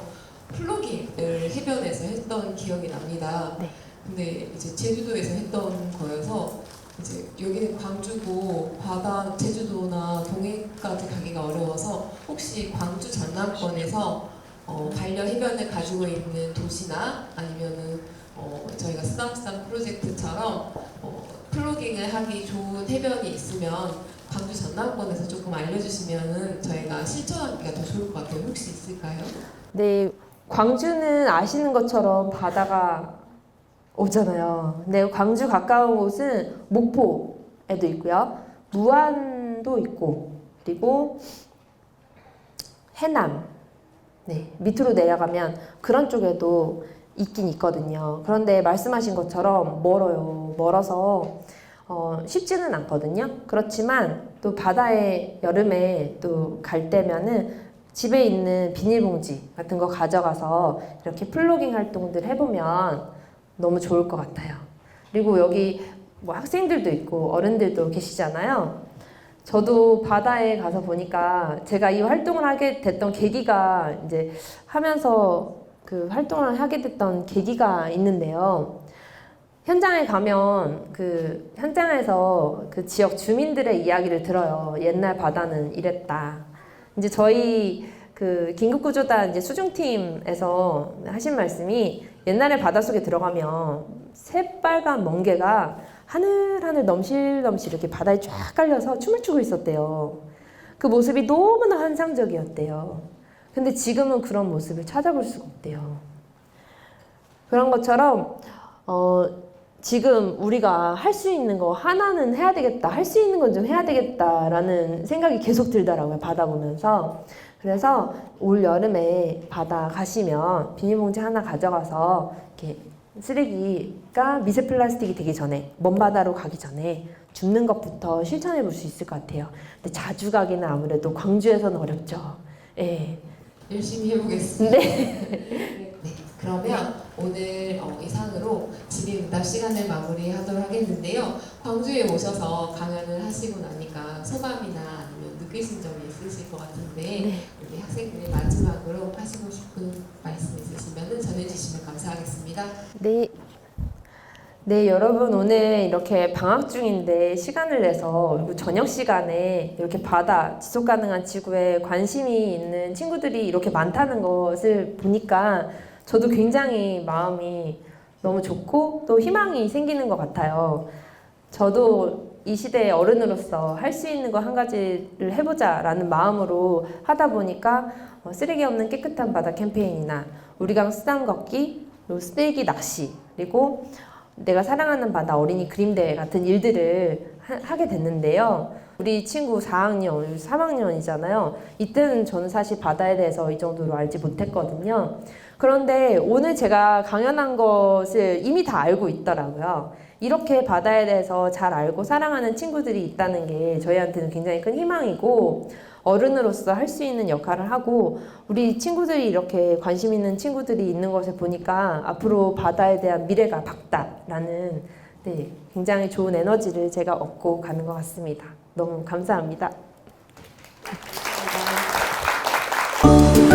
Speaker 7: 플로깅을 해변에서 했던 기억이 납니다.
Speaker 1: 네.
Speaker 7: 근데 이제 제주도에서 했던 거여서 이제 여기는 광주고 바다 제주도나 동해까지 가기가 어려워서 혹시 광주 전남권에서 반려해변을 가지고 있는 도시나 아니면은 저희가 쓰담쓰담 프로젝트처럼 플로깅을 하기 좋은 해변이 있으면 광주 전남권에서 조금 알려주시면은 저희가 실천하기가 더 좋을 것 같아요. 혹시 있을까요?
Speaker 1: 네, 광주는 아시는 것처럼 바다가 없잖아요. 근데 광주 가까운 곳은 목포에도 있고요. 무안도 있고 그리고 해남, 네, 밑으로 내려가면 그런 쪽에도 있긴 있거든요. 그런데 말씀하신 것처럼 멀어서 쉽지는 않거든요. 그렇지만 또 바다에 여름에 또 갈 때면은 집에 있는 비닐봉지 같은 거 가져가서 이렇게 플로깅 활동들 해보면 너무 좋을 것 같아요. 그리고 여기 뭐 학생들도 있고 어른들도 계시잖아요. 저도 바다에 가서 보니까 제가 이 활동을 하게 됐던 계기가 이제 하면서 그 활동을 하게 됐던 계기가 있는데요. 현장에 가면 그 현장에서 그 지역 주민들의 이야기를 들어요. 옛날 바다는 이랬다. 이제 저희 그 긴급구조단 이제 수중팀에서 하신 말씀이 옛날에 바닷속에 들어가면 새빨간 멍게가 하늘하늘 넘실넘실 이렇게 바다에 쫙 깔려서 춤을 추고 있었대요. 그 모습이 너무나 환상적이었대요. 근데 지금은 그런 모습을 찾아볼 수가 없대요. 그런 것처럼 지금 우리가 할 수 있는 거 하나는 해야 되겠다, 할 수 있는 건 좀 해야 되겠다라는 생각이 계속 들더라고요, 바다 보면서. 그래서 올 여름에 바다 가시면 비닐봉지 하나 가져가서 이렇게 쓰레기가 미세 플라스틱이 되기 전에, 먼 바다로 가기 전에 줍는 것부터 실천해 볼 수 있을 것 같아요. 근데 자주 가기는 아무래도 광주에서는 어렵죠. 예.
Speaker 7: 열심히 해보겠습니다.
Speaker 1: 네.
Speaker 7: 네, 그러면 오늘 이상으로 집에 응답 시간을 마무리하도록 하겠는데요. 광주에 오셔서 강연을 하시고 나니까 소감이나 아니면 느끼신 점이 있으실 것 같은데
Speaker 1: 네.
Speaker 7: 우리 학생들이 마지막으로 하시고 싶은 말씀 있으시면 전해주시면 감사하겠습니다.
Speaker 1: 네. 네, 여러분 오늘 이렇게 방학 중인데 시간을 내서 그리고 저녁 시간에 이렇게 바다, 지속 가능한 지구에 관심이 있는 친구들이 이렇게 많다는 것을 보니까 저도 굉장히 마음이 너무 좋고 또 희망이 생기는 것 같아요. 저도 이 시대의 어른으로서 할 수 있는 거 한 가지를 해보자라는 마음으로 하다 보니까 쓰레기 없는 깨끗한 바다 캠페인이나 우리강 수담 걷기, 그리고 쓰레기 낚시, 그리고 내가 사랑하는 바다 어린이 그림대회 같은 일들을 하게 됐는데요. 우리 친구 4학년, 3학년이잖아요. 이때는 저는 사실 바다에 대해서 이 정도로 알지 못했거든요. 그런데 오늘 제가 강연한 것을 이미 다 알고 있더라고요. 이렇게 바다에 대해서 잘 알고 사랑하는 친구들이 있다는 게 저희한테는 굉장히 큰 희망이고 어른으로서 할 수 있는 역할을 하고 우리 친구들이 이렇게 관심 있는 친구들이 있는 것을 보니까 앞으로 바다에 대한 미래가 밝다라는 네, 굉장히 좋은 에너지를 제가 얻고 가는 것 같습니다. 너무 감사합니다.
Speaker 7: 감사합니다.